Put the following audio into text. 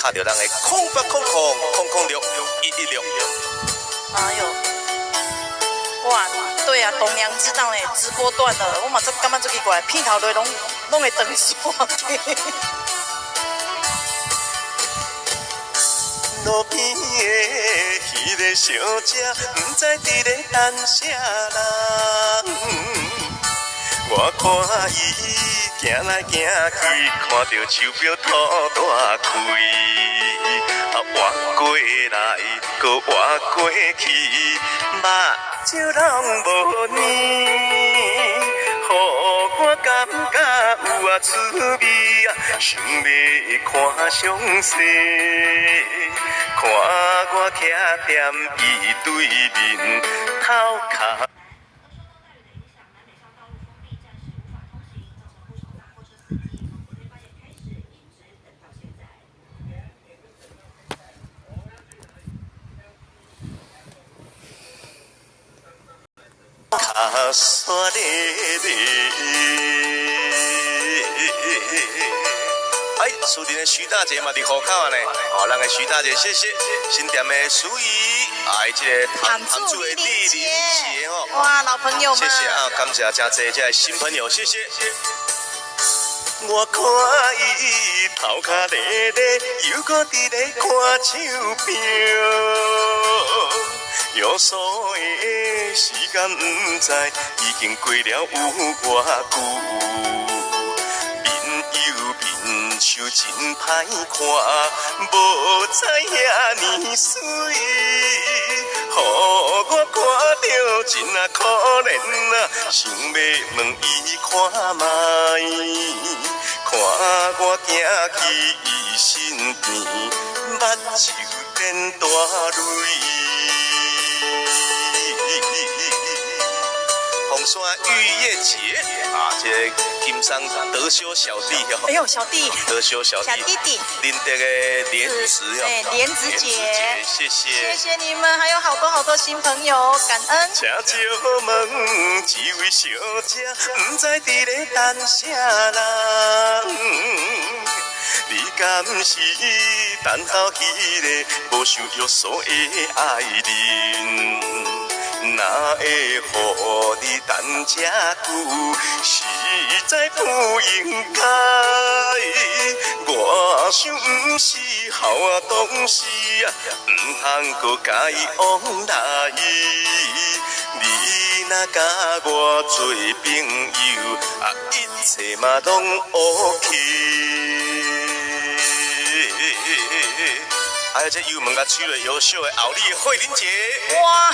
卡着咱的08000006116。哎呦，哇，对啊，东阳知道呢，直播断了，我嘛这感觉最奇怪，片头内拢会断线。路边的迄个小姐，不知伫咧等啥人。我看伊行来行去，看到手表吐大开，活过来，搁活过去，目睭拢无呢，予我感觉有滋味想要看详细。看我徛踮伊对面头壳。卡山咧咧，哎，苏林的徐大姐嘛伫户口啊呢，哦，咱的徐大姐谢谢，新店的苏姨，哎，这个谭主的李林姐哦，哇，老朋友们，谢谢啊，感谢真侪这新朋友，谢谢。我看伊头壳咧咧，又搁伫咧看手表。约束的时间不知已经过了有偌久，面有面手真歹看，无知遐尼水，予我看着真啊可怜啊，想要问伊看卖，看我行去伊身边，目睭变大泪。红山玉叶节啊，这个金山德修小弟哦，哎呦，小弟，德修小弟，小弟弟，林德的莲子哦，对，莲子姐，谢谢，谢谢你们，还有好多好多新朋友，感恩。请借问这位小姐，不知伫咧等啥人？你敢是等候迄个无想约束的爱人？哪会予你等这久？实在不应该。我想不是好东西啊，唔通搁甲伊往来。你若甲我做朋友啊，一切嘛拢 OK。还有这油门甲吹了优秀的后里的慧玲姐，哇！